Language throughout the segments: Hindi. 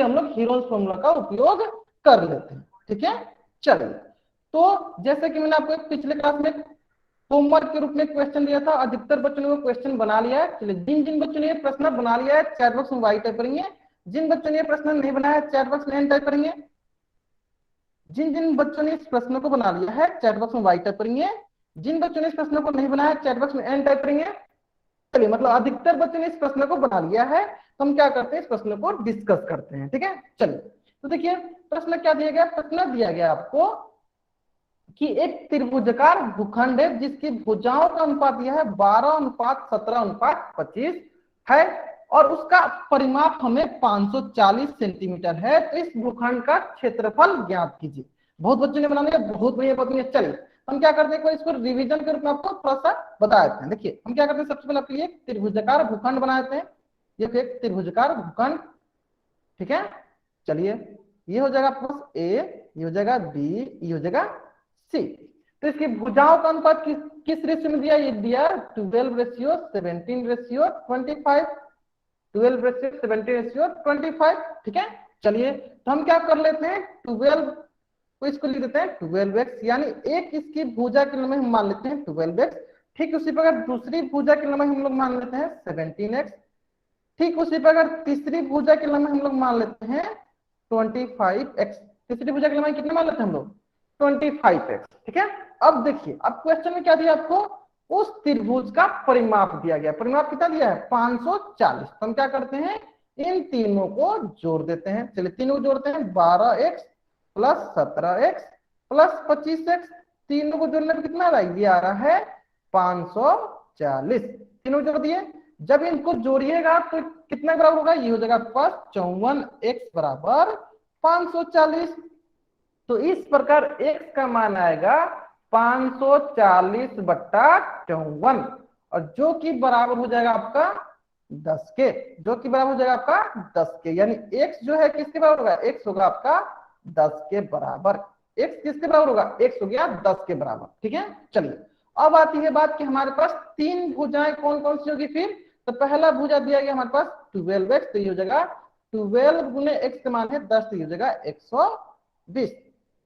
हम लोग हीरोन्स फॉर्मूला का उपयोग कर लेते हैं। ठीक है, चलिए। तो जैसे कि मैंने आपको पिछले क्लास में होमवर्क के रूप में क्वेश्चन दिया था, अधिकतर बच्चों ने वो क्वेश्चन बना लिया है। चलिए, जिन जिन बच्चों ने ये प्रश्न बना लिया है चैट बॉक्स में वाई टाइप करेंगे, जिन बच्चों ने ये प्रश्न नहीं बनाया है चैट बॉक्स में एन टाइप करेंगे। जिन जिन बच्चों ने इस प्रश्न को बना लिया है चैट बॉक्स में वाई टाइप करेंगे, जिन बच्चों ने इस प्रश्न को नहीं बनाया चैट बॉक्स में एन टाइप करेंगे। चलिए, मतलब अधिकतर बच्चों ने इस प्रश्न को बना लिया है, तो हम क्या करते हैं, इस प्रश्न को डिस्कस करते हैं। ठीक है, चलिए। तो देखिए प्रश्न क्या दिया गया, प्रश्न दिया गया आपको कि एक त्रिभुजाकार भूखंड है जिसकी भुजाओं का अनुपात यह है 12:17:25 है और उसका परिमाप हमें 540 सेंटीमीटर है। तो इस भूखंड का क्षेत्रफल ज्ञात कीजिए। बहुत बच्चों ने बना लिया, बहुत बढ़िया बहुत बढ़िया। चलिए, हम क्या करते हैं, इसको रिवीजन के रूप में आपको थोड़ा सा बता देते हैं। देखिए हम क्या करते हैं, सबसे पहले आपके लिए त्रिभुजाकार भूखंड बना देते हैं। ये एक त्रिभुजाकार भूखंड, ठीक है। चलिए, ये हो जाएगा आपके पास ए, ये हो जाएगा बी, ये हो जाएगा सी। तो इसकी भुजाओं का अनुपात किस रेशियो में दिया, ये दिया 12:17:25, 12:17:25। ठीक है, चलिए। तो हम क्या कर लेते हैं, 12 को इसको लिख देते हैं 12x, यानी एक इसकी भुजा की लंबाई हम मान लेते हैं 12x। ठीक उसी प्रकार दूसरी भुजा की लंबाई हम लोग मान लेते हैं 17x। ठीक उसी प्रकार तीसरी भुजा की लंबाई हम लोग मान लेते हैं 25x। तीसरी भुजा की लंबाई कितने मान लेते हैं हम लोग, 25x। ठीक है, अब देखिए, अब क्वेश्चन में क्या दिया आपको, उस त्रिभुज का परिमाप दिया गया। परिमाप कितना दिया है, 540। तो हम क्या करते हैं, इन तीनों को जोड़ देते हैं। चलिए, तीनों को जोड़ते हैं, 12x plus 17x plus 25x। तीनों को जोड़ने पर कितना आ रहा है, ये आ रहा है 540। तीनों जोड़ दिए, जब इनको जोड़िएगा तो कितना बराबर होगा, ये हो जाएगा आपके पास 54x बराबर 540। तो इस प्रकार x का मान आएगा 540/54 और जो कि बराबर हो जाएगा आपका 10 के, जो कि बराबर हो जाएगा आपका 10 के। यानी x जो है किसके बराबर होगा, x होगा आपका 10 के बराबर। x किसके बराबर होगा, x हो गया 10 के बराबर। ठीक है, चलिए। अब आती है बात कि हमारे पास तीन भुजाएं कौन कौन सी होगी फिर। तो पहला भुजा दिया गया हमारे पास 12x, तो ये हो जाएगा 12 गुने x का मान है 10, तो ये हो जाएगा 120।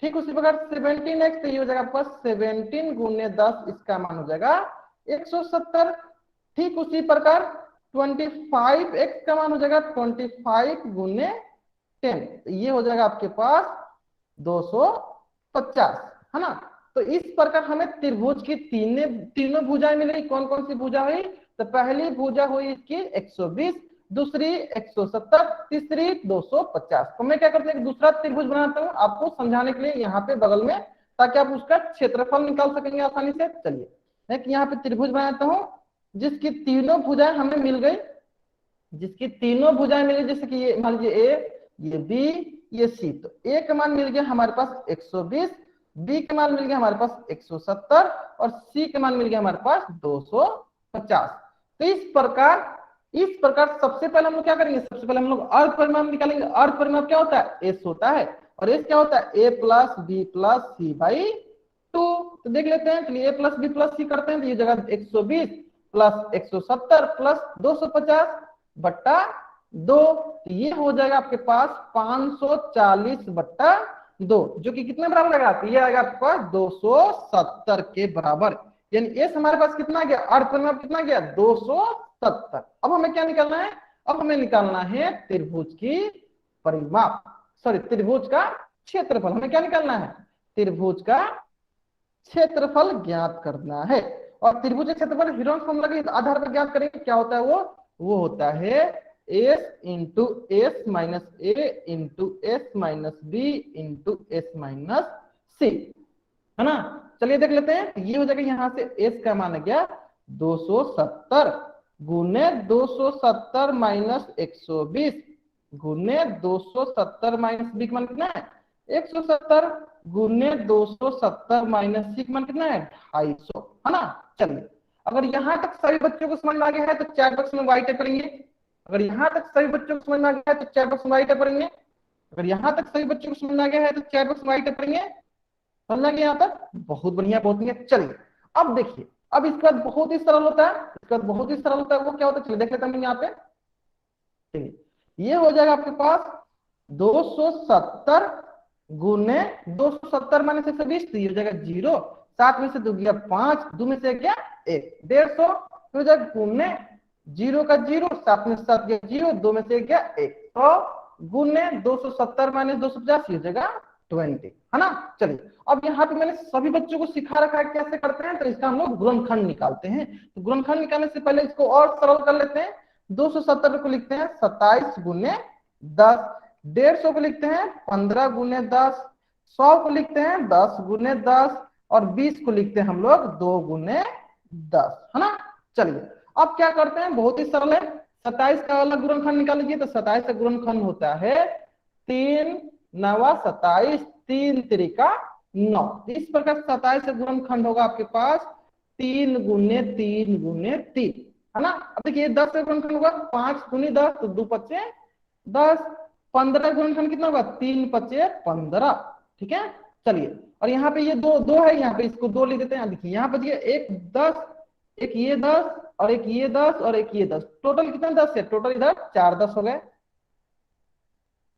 ठीक उसी प्रकार 17x, तो ये हो जाएगा आपका 17 गुने 10, इसका मान हो जाएगा 170। ठीक उसी प्रकार 25x का मान हो जाएगा 25 गुने 10, तो ये हो जाएगा आपके पास 250, है ना। तो इस प्रकार हमें त्रिभुज की तीनों भुजाएं मिलेगी। कौन कौन सी भुजा हुई, तो पहली भुजा हुई इसकी 120, दूसरी 170, तीसरी 250। तो मैं क्या करता हूँ, दूसरा त्रिभुज बनाता हूँ आपको समझाने के लिए यहाँ पे बगल में, ताकि आप उसका क्षेत्रफल निकाल सकेंगे आसानी से। चलिए, एक यहाँ पे त्रिभुज बनाता हूँ जिसकी तीनों भुजाएं हमें मिल गई, जिसकी तीनों भुजाएं मिली। जैसे कि ये मान लीजिए ए, ये बी, ये सी। तो ए का मान मिल गया हमारे पास 120, बी का मान मिल गया हमारे पास 170 और सी का मान मिल गया हमारे पास 250। तो इस प्रकार सबसे पहले हम लोग क्या करेंगे, सबसे पहले हम लोग अर्ध परिमाप निकालेंगे। अर्ध परिमाप क्या होता है, एस होता है, और एस क्या होता है, A plus B plus C by 2। तो देख लेते हैं, चलिए A plus B plus C करते हैं, तो ये जगह 120 प्लस 170 प्लस 250 बट्टा 2, तो ये हो जाएगा आपके पास 540/2, जो कि कितने बराबर लगा, तो ये आएगा आपके पास 270 के बराबर। यानी एस हमारे पास कितना गया, अर्ध परिमाप कितना गया, 270। अब हमें क्या निकालना है, अब हमें निकालना है त्रिभुज की परिमाप, सॉरी त्रिभुज का क्षेत्रफल। हमें क्या निकालना है, त्रिभुज का क्षेत्रफल ज्ञात करना है। और त्रिभुज का क्षेत्रफल हीरोन्स फॉर्मूला के आधार पर ज्ञात करेंगे। क्या होता है वो होता है S into S minus A into S minus B into S minus C, है ना। चलिए देख लेते हैं, ये हो जाएगा यहाँ से एस का मान है क्या 270 गुने 270 माइनस 120 गुने 270 माइनस बी का मान कितना है 170 गुने 270 माइनस सी का मान कितना है 250, है ना। चलिए, अगर यहाँ तक सभी बच्चों को समझ में आ गया है तो चैट बॉक्स में वाई टाइप करेंगे। अगर यहाँ तक सभी बच्चों को समझ में आ गया है तो चैट बॉक्स में वाई टाइप करेंगे। अगर यहाँ तक सभी बच्चों को समझ में आ गया है तो चैट बॉक्स में वाई टाइप करेंगे। समझ गया यहाँ तक, बहुत बढ़िया बहुत बढ़िया। चलिए, अब देखिए, अब इसके बाद बहुत ही सरल होता है, इसके बाद बहुत ही सरल होता है। वो क्या होता है, चलिए देख लेते हैं यहाँ पे। चलिए, ये हो जाएगा आपके पास 270 गुने 270 माइनस 120, तो ये हो जाएगा 0। 7 में से 2 गया 5, 2 में से गया 1, 150 हो जाएगा गुने 0 का 0, 7 में से 7 गया 0, 2 में से गया 1, तो गुने 270 माइनस 250 हो जाएगा 20, है ना। चलिए अब यहाँ पे मैंने सभी बच्चों को सिखा रखा है कैसे करते हैं, तो इसका हम लोग गुणनखंड निकालते हैं। तो गुणनखंड निकालने से पहले इसको और सरल कर लेते हैं। 270 को लिखते हैं 27 गुने 10, 150 को लिखते हैं 15 गुने 10, 100 को लिखते हैं 10 गुने 10, और 20 को लिखते हैं हम लोग 2 गुने 10, है ना। चलिए अब क्या करते हैं, बहुत ही सरल है। 27 का अलग गुणनखंड निकाल लीजिए। तो 27 का गुणनखंड होता है 3 9 27, 3 त्रिका 9। इस प्रकार 27 का गुणनखंड होगा आपके पास 3 गुने 3 गुने 3, है ना। अब देखिए 10 का गुणनखंड होगा 5 गुने 10, तो 2 पचे 10। 15 का गुणनखंड कितना होगा 3 पचे 15, ठीक है। चलिए और यहाँ पे ये दो दो है, यहाँ पे इसको 2 लिख देते हैं। देखिए यहाँ पे एक 10, एक ये 10, और एक ये 10, और एक ये 10, टोटल कितना 10 है, टोटल इधर 4 10 हो गए।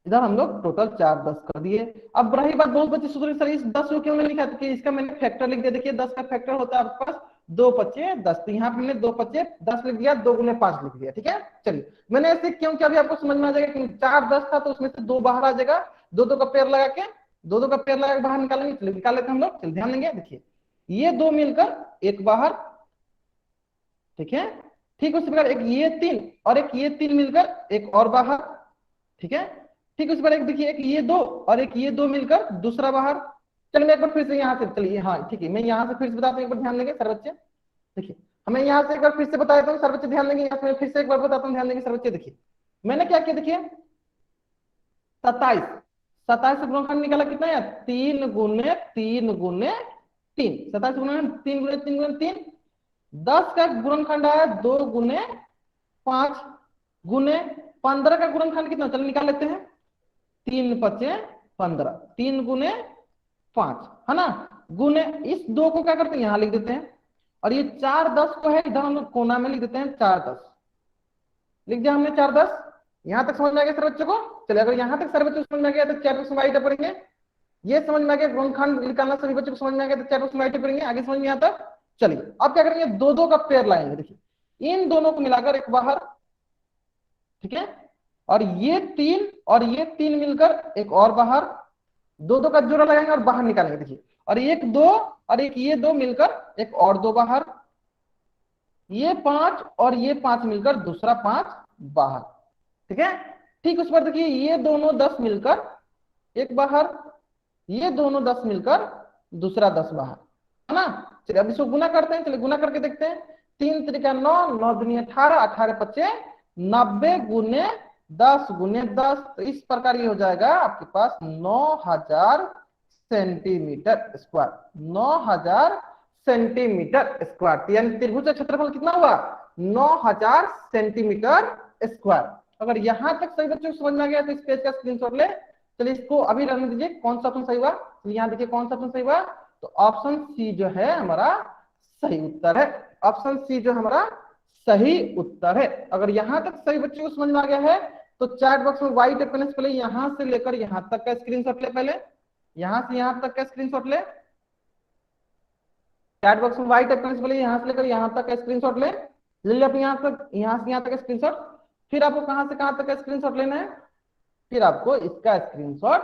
इधर हम लोग टोटल 4 10 कर दिए। अब रही बात, बहुत बच्चे सोच रहे सर इस 10 को क्यों नहीं लिखा, तो इसका मैंने फैक्टर लिख दिया। देखिए 10 का फैक्टर होता है आपके पास 2 पचे 10, तो यहाँ पे मैंने 2 पचे 10 लिख दिया, 2 गुने 5 लिख दिया, ठीक है। चलिए मैंने ऐसे क्यों किया अभी आपको समझ में आ जाएगा कि 4 10 था तो उसमें से 2 बाहर आ जाएगा, 2 2 का पेयर लगा के, 2 2 का पेयर लगा के बाहर निकालेंगे। चलिए निकाल लेते हैं हम लोग। चलिए ध्यान देंगे, देखिए ये 2 मिलकर एक बाहर, ठीक है। ठीक उसी प्रकार एक ये 3 और एक ये 3 मिलकर एक और बाहर, ठीक है। ठीक उसी प्रकार एक देखिए एक ये 2 और एक ये 2 मिलकर दूसरा बाहर। चलिए मैं एक बार फिर से यहाँ से, चलिए हाँ ठीक है, मैं यहाँ से फिर से बताता हूँ, एक बार ध्यान देंगे सर बच्चे। देखिए हमें यहाँ से एक बार फिर से बता देता हूँ सर बच्चे, ध्यान देंगे। यहाँ से मैं फिर से एक बार बताता हूँ, ध्यान देंगे सर बच्चे। देखिए मैंने क्या किया, देखिए 27, 27 से गुणनखंड निकाला कितना है 3 गुने 3 गुने 3, 27 गुणे 3 गुने 3 गुने 3। 10 का गुणनखंड आया 2 गुने 5 गुने 15 का गुणनखंड कितना, चलो निकाल लेते हैं। 3 पचे 15, 3 गुने 5, है ना। गुने इस 2 को क्या करते हैं यहां लिख देते हैं, और ये 4 10 को है इधर हम लोग कोना में लिख देते हैं 4 10, लिख दिया हमने 4 10। यहां तक समझ में आ गया सर बच्चों को। चलिए अगर यहां तक सर बच्चों को समझ में आ गया तो चैट बॉक्स में राइट पढ़ेंगे। ये समझ में आ गया गुणनखंड निकालना सभी बच्चों को समझ में आ गया तो चैट बॉक्स में राइट पढ़ेंगे। आगे समझ में आता। चलिए अब क्या करेंगे, 2 2 का पेयर लाएंगे। देखिए इन दोनों को मिलाकर एक बाहर, ठीक है, और ये 3 मिलकर एक और बाहर, 2 2 का जोड़ा लगाएंगे और बाहर निकालेंगे। देखिए और एक 2 और एक ये 2 मिलकर एक और 2 बाहर, ये 5 और ये 5 मिलकर दूसरा 5 बाहर, ठीक है। ठीक उस पर देखिए ये दोनों 10 मिलकर एक बाहर, ये दोनों 10 मिलकर दूसरा 10 बाहर, है ना। चलिए अब इसको गुना करते हैं। चलिए गुना करके देखते हैं। 3 त्रिका 9, 9 दूनी 18, 18 पच्चे 90 गुने 10 गुने 10, तो इस प्रकार ये हो जाएगा आपके पास 9000 सेंटीमीटर स्क्वायर, 9000 सेंटीमीटर स्क्वायर। यानी त्रिभुज का क्षेत्रफल कितना हुआ 9000 सेंटीमीटर स्क्वायर। अगर यहां तक सही बच्चों को समझ में आ गया तो इस पेज का स्क्रीनशॉट ले। चलिए इसको अभी रहने दीजिए। कौन सा ऑप्शन सही हुआ, यहाँ देखिए कौन सा ऑप्शन सही हुआ, तो ऑप्शन सी जो है हमारा सही उत्तर है। ऑप्शन सी जो हमारा सही उत्तर है। अगर यहां तक सही बच्चों को समझ में आ गया है तो चैट बॉक्स में व्हाइट पेन से पहले यहां से लेकर यहां तक का स्क्रीनशॉट ले, पहले यहां से यहां तक का स्क्रीनशॉट ले। चैट बॉक्स में व्हाइट पेन से पहले यहां से लेकर यहां तक का स्क्रीनशॉट ले लिया अपने यहां से यहां तक का स्क्रीनशॉट। फिर आपको कहां से कहां तक का स्क्रीनशॉट लेना है, फिर आपको इसका स्क्रीनशॉट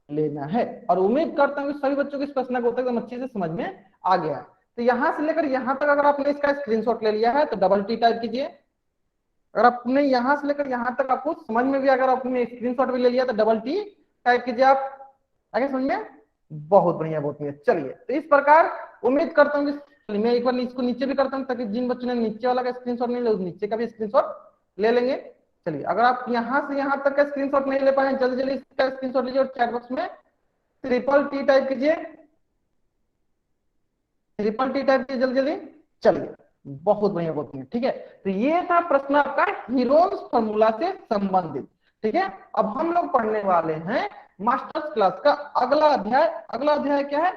लेना है। और उम्मीद करता हूं कि सभी बच्चों को इस प्रश्न को एकदम अच्छे से समझ में आ गया है। तो यहां से लेकर यहां तक अगर आपने इसका स्क्रीनशॉट ले लिया है तो डबल टी टाइप कीजिए। अगर आपने यहां से लेकर यहां तक आपको समझ में भी, अगर आपने स्क्रीनशॉट भी ले लिया तो डबल टी टाइप कीजिए। आप आगे समझ में, बहुत बढ़िया बहुत बढ़िया। चलिए तो इस प्रकार उम्मीद करता हूँ कि मैं एक बार इसको नीचे भी करता हूँ ताकि जिन बच्चों ने नीचे वाला का स्क्रीनशॉट नहीं लिया नीचे का भी स्क्रीनशॉट ले लेंगे। चलिए अगर आप यहां से यहां तक का स्क्रीनशॉट नहीं ले पाए जल्दी जल्दी इसका स्क्रीनशॉट लीजिए और चैट बॉक्स में ट्रिपल टी टाइप कीजिए, ट्रिपल टी टाइप कीजिए जल्दी जल्दी। चलिए बहुत बढ़िया बहुत बढ़िया, ठीक है। तो ये था प्रश्न आपका हीरोन्स फॉर्मूला से संबंधित, ठीक है। अब हम लोग पढ़ने वाले हैं मास्टर्स क्लास का अगला अध्याय। अगला अध्याय क्या है,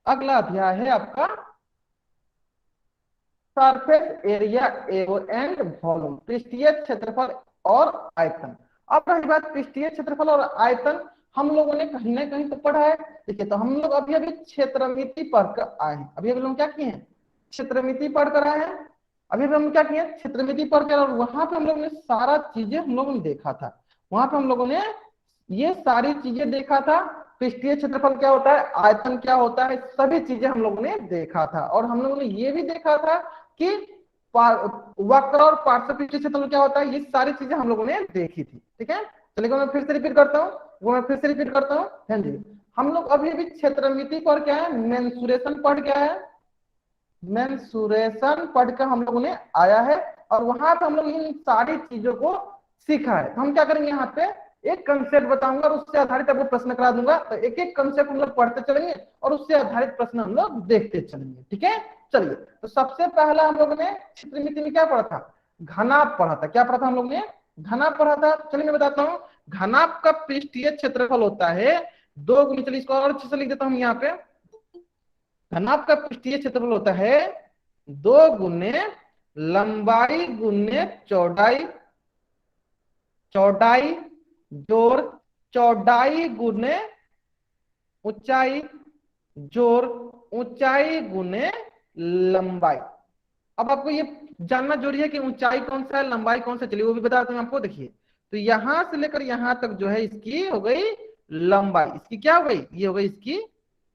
अगला अध्याय है आपका सरफेस एरिया एंड वॉल्यूम, पृष्ठीय क्षेत्रफल और आयतन। अब रही बात पृष्ठीय क्षेत्रफल और आयतन, हम लोगों ने कहीं ना कहीं तो पढ़ा है। देखिए तो हम लोग अभी अभी क्षेत्रमिति पढ़कर आए हैं। अभी अभी हम क्या किए हैं, क्षेत्रमिति पढ़कर आए हैं। अभी अभी हम क्या किए, क्षेत्रमिति पढ़कर, और वहां पे हम लोगों ने सारा चीजें हम लोगों ने देखा था। वहां पे हम लोगों ने ये सारी चीजें देखा था, पृष्ठीय क्षेत्रफल क्या होता है, आयतन क्या होता है, सभी चीजें हम लोगों ने देखा था। और हम लोगों ने ये भी देखा था कि वक्र और पार्श्वपृष्ठीय क्षेत्रफल क्या होता है, ये सारी चीजें हम लोगों ने देखी थी। ठीक है, चलिए मैं फिर से रिपीट करता हूँ, ध्यान दीजिए। हम लोग अभी अभी क्षेत्रमिति पर क्या है, मेंसुरेशन पढ़ क्या है, मेंसुरेशन पढ़कर हम लोगों ने आया है, और वहां पे हम लोग इन सारी चीजों को सीखा है। तो हम क्या करेंगे, यहाँ पे एक कंसेप्ट बताऊंगा और उससे आधारित आपको प्रश्न करा दूंगा। तो एक एक कंसेप्ट हम लोग पढ़ते चलेंगे और उससे आधारित प्रश्न हम लोग देखते चलेंगे। ठीक है, चलिए तो सबसे पहला हम लोगों ने क्षेत्रमिति में क्या पढ़ा था, घनाभ पढ़ा था। क्या पढ़ा था हम लोग ने, घनाभ पढ़ा था। चलिए मैं बताता हूँ, घनाभ का पृष्ठीय क्षेत्रफल होता है 2 गुना, चलिए इसको और अच्छे से लिख देता हूँ यहाँ पे। घनाभ का पृष्ठीय क्षेत्रफल होता है 2 गुने लंबाई गुने चौड़ाई, चौड़ाई जोड़ चौड़ाई गुने ऊंचाई जोड़ ऊंचाई गुने लंबाई। अब आपको ये जानना जरूरी है कि ऊंचाई कौन सा है, लंबाई कौन सा। चलिए वो भी बताते हैं आपको। देखिए तो यहां से लेकर यहां तक जो है इसकी हो गई लंबाई, इसकी क्या हो गई, ये हो गई इसकी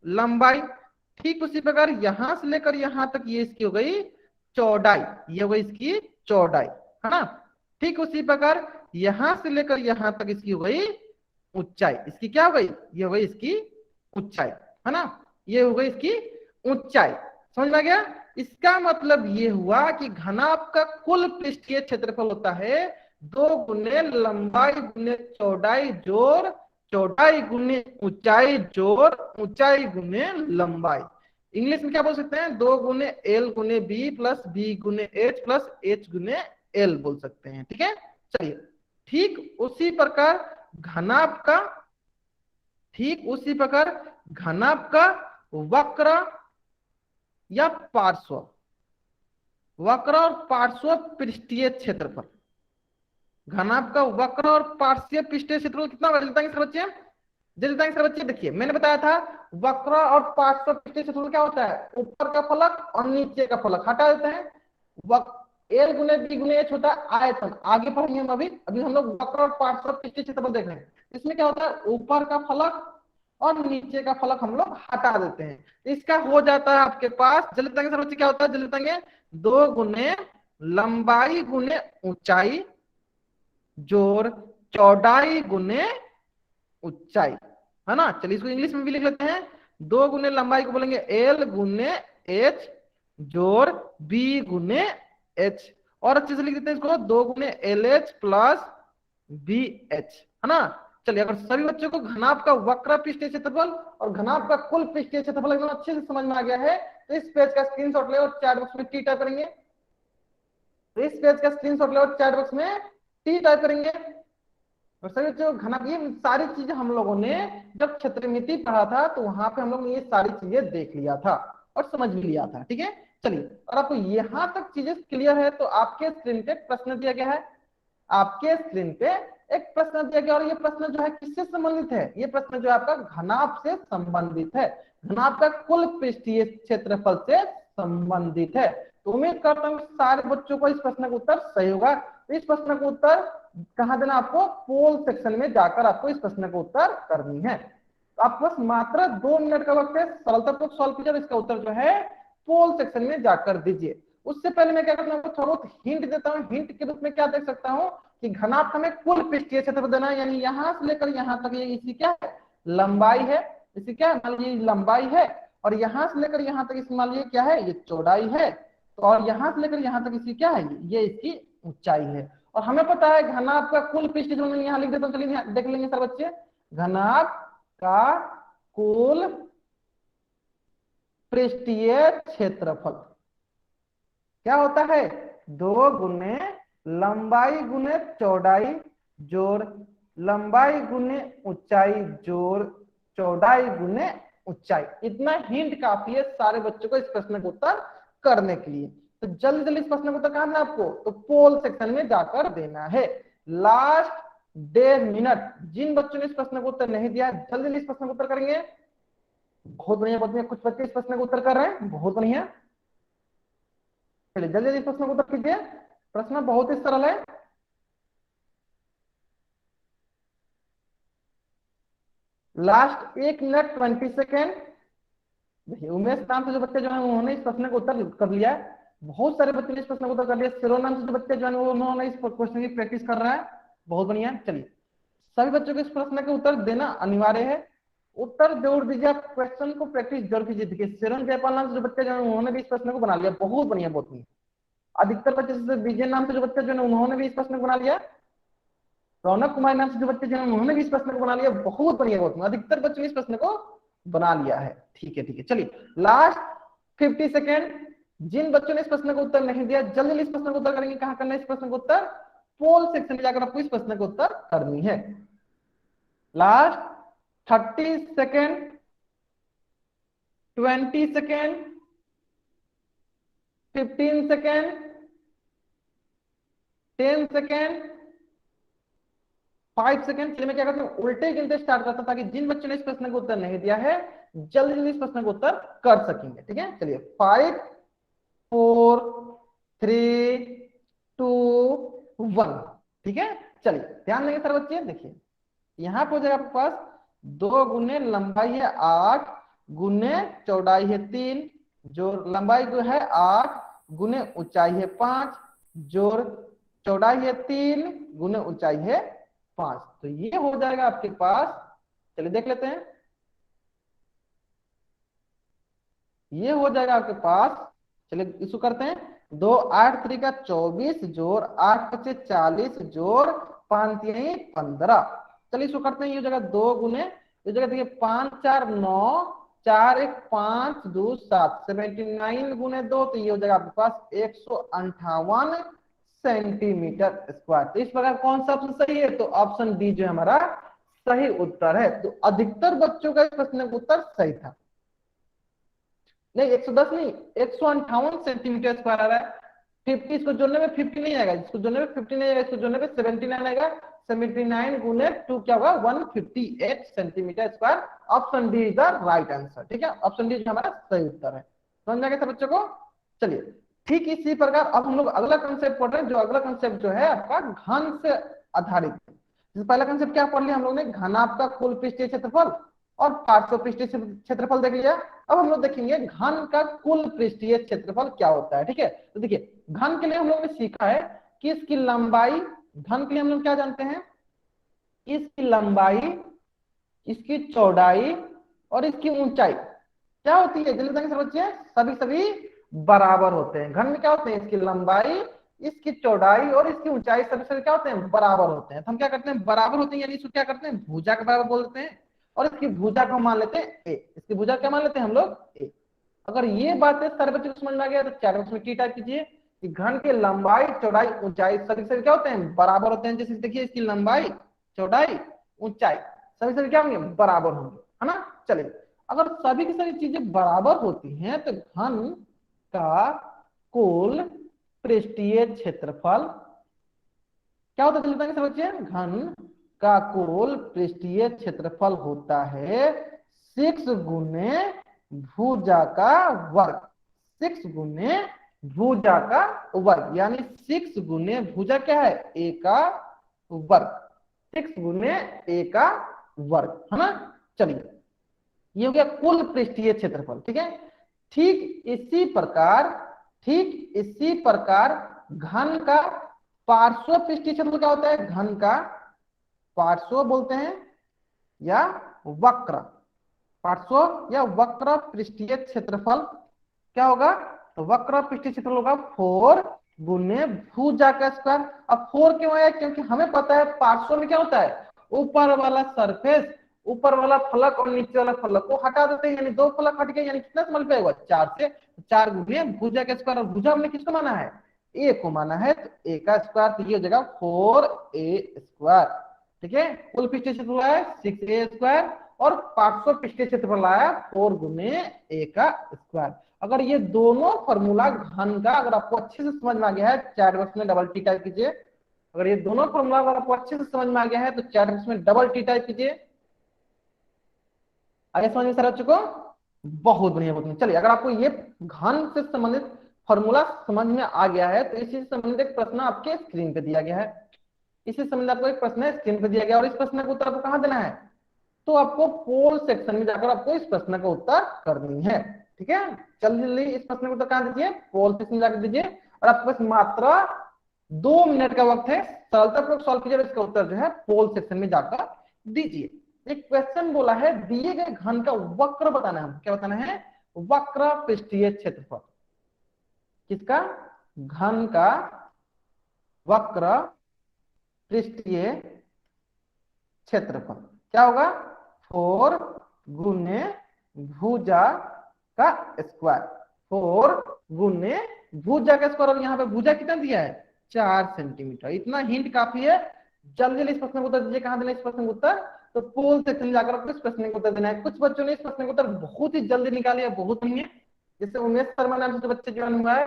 लंबाई। ठीक उसी प्रकार यहां से लेकर यहां तक ये इसकी हो गई चौड़ाई, ये हो गई इसकी चौड़ाई, है ना। ठीक उसी प्रकार यहां से लेकर यहां तक इसकी हो गई ऊंचाई, इसकी क्या हो गई, ये हो गई इसकी ऊंचाई, है ना। ये हो गई इसकी ऊंचाई, समझ में आ गया। इसका मतलब ये हुआ कि घनाभ का कुल पृष्ठीय क्षेत्रफल होता है 2 गुने लंबाई गुने चौड़ाई जोड़ चौड़ाई गुने ऊंचाई जोड़ ऊंचाई गुने लंबाई। इंग्लिश में क्या बोल सकते हैं, 2 गुने एल गुने बी प्लस बी गुने एच प्लस एच गुने एल बोल सकते हैं। ठीक है, चलिए ठीक उसी प्रकार घनाभ का, ठीक उसी प्रकार घनाभ का वक्र या पार्श्व, वक्र और पार्श्व पृष्ठीय क्षेत्रफल, घनाभ का वक्र और पार्श्व पृष्ठीय क्षेत्रफल कितना होगा, जल्दी सर बच्चे, जल्दी सर बच्चे। देखिए मैंने बताया था वक्र और पार्श्व पृष्ठीय क्षेत्रफल क्या होता है, ऊपर का फलक और नीचे का फलक हटा देते हैं। एल गुने बी गुने एच होता है आयतन, आगे पढ़ेंगे हम। अभी अभी हम लोग वक्र और पार्श्व पृष्ठीय क्षेत्रफल देख रहे हैं। इसमें क्या होता है, ऊपर का फलक और नीचे का फलक हम लोग हटा देते हैं, इसका हो जाता है आपके पास, जल्दी बताएंगे सर बच्चे क्या होता है, जल्दी बताएंगे, 2 गुने लंबाई गुने ऊंचाई जोड़ चौड़ाई गुने ऊंचाई, है ना। चलिए इसको इंग्लिश में भी लिख लेते हैं। 2 गुने लंबाई को बोलेंगे एल गुने एच जोड़ बी गुने एच, और अच्छे से लिख देते हैं इसको 2 गुने L H plus B H, है ना। चलिए अगर सभी बच्चों को घनाभ का वक्र पृष्ठीय क्षेत्रफल और घनाभ का कुल पृष्ठीय क्षेत्रफल एकदम अच्छे से समझ में आ गया है, तो इस पेज का स्क्रीनशॉट ले और चैट बॉक्स में टी टाइप करेंगे। तो इस पेज का स्क्रीनशॉट ले और चैट बॉक्स में टी टाइप करेंगे। और सभी जो घनाभ, ये सारी चीजें हम लोगों ने जब क्षेत्रमिति पढ़ा था तो वहां पे हम लोग ने ये सारी चीजें देख लिया था और समझ भी लिया था। ठीक है, चलिए और आपको यहां तक चीजें क्लियर है तो आपके स्क्रीन पे प्रश्न दिया गया है, आपके स्क्रीन पे एक प्रश्न दिया गया, और ये प्रश्न जो है किससे संबंधित है, ये प्रश्न जो है आपका घनाभ से संबंधित है, घनाभ का कुल पृष्ठीय क्षेत्रफल से संबंधित है। तो उम्मीद करता हूँ सारे बच्चों को इस प्रश्न का उत्तर सही होगा। इस प्रश्न का उत्तर कहाँ देना आपको, पोल सेक्शन में जाकर आपको इस प्रश्न का उत्तर करनी है। तो आप बस मात्र 2 मिनट का वक्त है, सरलतापूर्वक सॉल्व कीजिए, इसका उत्तर जो है पोल सेक्शन में जाकर दीजिए। उससे पहले मैं क्या करता हूँ, थोड़ा बहुत हिंट देता हूँ। हिंट के रूप में क्या देख सकता हूँ कि घनाभ हमें कुल पृष्ठीय क्षेत्रफल देना है, यानी यहां से लेकर यहां तक ये इसकी क्या है, लंबाई है, इसकी क्या है, मान लीजिए लंबाई है, और यहां से लेकर यहां तक इसकी मान लीजिए क्या है, ये चौड़ाई है, तो और यहां से लेकर यहां तक इसकी क्या है, ये इसकी ऊंचाई है। और हमें पता है घनाभ का कुल पृष्ठीय क्षेत्रफल, यहाँ लिख देता हूँ, चलिए देख लेंगे सर बच्चे। घनाभ का कुल पृष्ठीय क्षेत्रफल क्या होता है, 2 गुने लंबाई गुने चौड़ाई जोड़ लंबाई गुने ऊंचाई जोड़ चौड़ाई गुने ऊंचाई। इतना हिंट काफी है सारे बच्चों को इस प्रश्न का उत्तर करने के लिए। तो जल्दी जल्दी इस प्रश्न का उत्तर कहाँ है आपको, तो पोल सेक्शन में जाकर देना है। Last 1.5 minute. जिन बच्चों ने इस प्रश्न को उत्तर नहीं दिया जल्दी जल्दी इस प्रश्न को उत्तर करेंगे। बहुत बढ़िया बहुत बढ़िया, कुछ बच्चे इस प्रश्न को उत्तर कर रहे हैं, बहुत बढ़िया। चलिए जल्दी जल्दी इस प्रश्न को उत्तर कीजिए, प्रश्न बहुत ही सरल है। Last 1 minute 20 second. देखिए उमेश नाम से जो बच्चे जो है उन्होंने इस प्रश्न को उत्तर कर लिया है। बहुत सारे बच्चे ने इस प्रश्न को उत्तर कर लिया। सिरो नाम से जो बच्चे जो है उन्होंने इस क्वेश्चन की प्रैक्टिस कर रहा है, बहुत बढ़िया। चलिए सभी बच्चों को इस प्रश्न के उत्तर देना अनिवार्य है। उत्तर जरूर दीजिए, आप क्वेश्चन को प्रैक्टिस जरूर कीजिए। देखिए सिरन जयपाल नाम से जो बच्चे जो है उन्होंने भी इस प्रश्न को बना लिया, बहुत बढ़िया बहुत बढ़िया। अधिकतर बच्चे जैसे विजय नाम से जो बच्चे जो है उन्होंने भी इस प्रश्न को बना लिया। रौनक कुमार नाम से जो बच्चे जो है उन्होंने भी इस प्रश्न को बना लिया, बहुत बढ़िया बहुत बढ़िया। अधिकतर बच्चों ने इस प्रश्न को बना लिया है। ठीक है ठीक है, चलिए लास्ट 50 सेकेंड। जिन बच्चों ने इस प्रश्न का उत्तर नहीं दिया जल्दी जल्दी इस प्रश्न को उत्तर करेंगे। कहां करना है इस प्रश्न का उत्तर? पोल सेक्शन में जाकर आपको इस प्रश्न का उत्तर करनी है। Last 30 second, 20 second, 15 second, 10 second, 5 second. चलिए मैं क्या करता हूँ उल्टे गिनते स्टार्ट करता हूं ताकि जिन बच्चों ने इस प्रश्न का उत्तर नहीं दिया है जल्दी जल्दी इस प्रश्न का उत्तर कर सकेंगे। ठीक है चलिए 5 4 3 2 1। ठीक है चलिए ध्यान देंगे सर बच्चे। देखिए यहाँ पर हो जाएगा आपके पास 2 गुने लंबाई है 8 गुने चौड़ाई है 3 जोड़ लंबाई जो है 8 गुने ऊंचाई है 5 जोड़ चौड़ाई है 3 गुने ऊंचाई है 5। तो ये हो जाएगा आपके पास, चलिए देख लेते हैं। ये हो जाएगा आपके पास, चलिए इसको करते हैं। 2 8 3 का 24 जोड़ 8 5 40 जोड़ 5 3 15। चलिए इसको करते हैं। ये हो जाएगा 2 गुने, ये जगह देखिए 5 4 9 4 1 5 2 7 79 गुने 2, तो ये हो जाएगा आपके पास 158 सेंटीमीटर स्क्वायर। तो इस प्रकार कौन सा ऑप्शन सही है? तो ऑप्शन डी जो हमारा सही उत्तर है। तो अधिकतर बच्चों का इस प्रश्न का उत्तर सही था। नहीं 110 नहीं, 158 सेंटीमीटर स्क्वायर आ रहा है। 50 इसको जोड़ने में 50 नहीं आएगा, इसको जोड़ने में 50 नहीं आएगा, इसको जोड़ने में 79 आएगा। 79 गुने 2 क्या होगा? 158 centimetre square. Option D is the right answer. ठीक है ऑप्शन डी जो हमारा सही उत्तर है। समझ में आ गया था बच्चों को? चलिए ठीक इसी प्रकार अब हम लोग अगला कंसेप्ट पढ़ रहे हैं। जो अगला कंसेप्ट जो है आपका घन से आधारित है। पहला कंसेप्ट क्या पढ़ लिया हम लोग ने? घन आपका कुल पृष्ठीय क्षेत्रफल और पार्श्व पृष्ठीय क्षेत्रफल देख लिया। अब हम लोग देखेंगे घन का कुल पृष्ठीय क्षेत्रफल क्या होता है। ठीक है तो देखिए घन के लिए हम लोग ने सीखा है कि इसकी लंबाई, घन के लिए हम लोग क्या जानते हैं? इसकी लंबाई, इसकी चौड़ाई और इसकी ऊंचाई क्या होती है? जल्दी बताएंगे बच्चे। सभी बराबर होते हैं। घन में क्या होते हैं? इसकी लंबाई, इसकी चौड़ाई और इसकी ऊंचाई सभी क्या होते हैं? बराबर होते हैं। तो हम क्या करते हैं? बराबर होते हैं यानी इसको क्या करते हैं? भुजा के बराबर बोल देते हैं। और इसकी भुजा को मान लेते हैं ए। इसकी भुजा क्या मान लेते हैं हम लोग? ए। अगर ये बातें सारे बच्चों को समझ में आ गया तो चैट बॉक्स में टी टाइप कीजिए कि घन के लंबाई चौड़ाई ऊंचाई सभी क्या होते हैं? बराबर होते हैं। जैसे देखिए इसकी लंबाई चौड़ाई ऊंचाई सभी क्या होंगे? बराबर होंगे, है ना। चलिए अगर सभी की सभी चीजें बराबर होती हैं तो घन का कुल पृष्ठीय क्षेत्रफल क्या होता है? चलिए समझिए। घन का कुल पृष्ठीय क्षेत्रफल होता है 6 गुने भुजा का वर्ग। 6 गुने भुजा का वर्ग यानी 6 गुने भुजा क्या है? ए का वर्ग। 6 गुने ए का वर्ग, है ना। चलिए ये हो गया कुल पृष्ठीय क्षेत्रफल। ठीक है ठीक इसी प्रकार घन का पार्श्व पृष्ठीय क्षेत्रफल क्या होता है? घन का पार्श्व बोलते हैं या वक्र, पार्श्व या वक्र पृष्ठीय क्षेत्रफल क्या होगा? तो वक्र पृष्ठीय क्षेत्रफल होगा 4 गुने भुजा का स्क्वायर। अब 4 क्यों है? क्योंकि हमें पता है पार्श्व में क्या होता है? ऊपर वाला सरफेस, ऊपर वाला फलक और नीचे वाला फलक को हटा देते हैं यानी 2 फलक हट गए यानी कितना से मल्टीप्लाई होगा? 4 से। 4 गुने भुजा का स्क्वायर। और भुजा हमने किसको माना है? ए को माना है। तो ए का स्क्वायर तो ये हो जाएगा 4a स्क्वायर। ठीक है कुल पृष्ठीय क्षेत्रफल है 6a स्क्वायर और पार्श्व पृष्ठीय क्षेत्रफल आया 4 गुने ए का स्क्वायर। अगर ये दोनों फॉर्मूला घन का अगर आपको अच्छे से समझ में आ गया है चैट बॉक्स में डबल टी टाइप कीजिए। अगर ये दोनों फॉर्मूला अगर आपको अच्छे से समझ में आ गया है तो चैट बॉक्स में डबल टी टाइप कीजिए। आगे समझ में सर बच्चों को? बहुत बढ़िया बहुत बढ़िया। चलिए, अगर आपको ये घन से संबंधित फॉर्मूला समझ में आ गया है तो इसी से संबंधित एक प्रश्न आपके स्क्रीन पे दिया गया है। इसी से संबंधित आपको एक प्रश्न स्क्रीन पे दिया गया और इस प्रश्न का उत्तर आपको कहाँ देना है? तो आपको पोल सेक्शन में जाकर आपको इस प्रश्न का उत्तर करनी है। ठीक है, जल्दी जल्दी इस प्रश्न का उत्तर कहाँ दीजिए? पोल सेक्शन में जाकर दीजिए। और आपके पास मात्र 2 मिनट का वक्त है, सरलतापूर्वक सॉल्व कीजिए और इसका उत्तर जो है पोल सेक्शन में जाकर दीजिए। एक क्वेश्चन बोला है दिए गए घन का वक्र बताना है। क्या बताना है? वक्र पृष्ठीय क्षेत्रफल। किसका? घन का वक्र पृष्ठीय क्षेत्रफल क्या होगा? 4 गुने भुजा का स्क्वायर। 4 गुने भुजा का स्क्वायर। और यहाँ पे भुजा कितना दिया है? 4 सेंटीमीटर। इतना हिंट काफी है। जल्दी जल्दी इस प्रश्न को उत्तर दीजिए। कहाँ देना इस प्रश्न को उत्तर? तो पोल सेक्शन जाकर आपको इस प्रश्न को उत्तर देना है। कुछ बच्चों ने इस प्रश्न को उत्तर बहुत ही जल्दी निकाले, बहुत नहीं है। जैसे उमेश शर्मा नाम से जो बच्चे ज्वाइन हुआ है,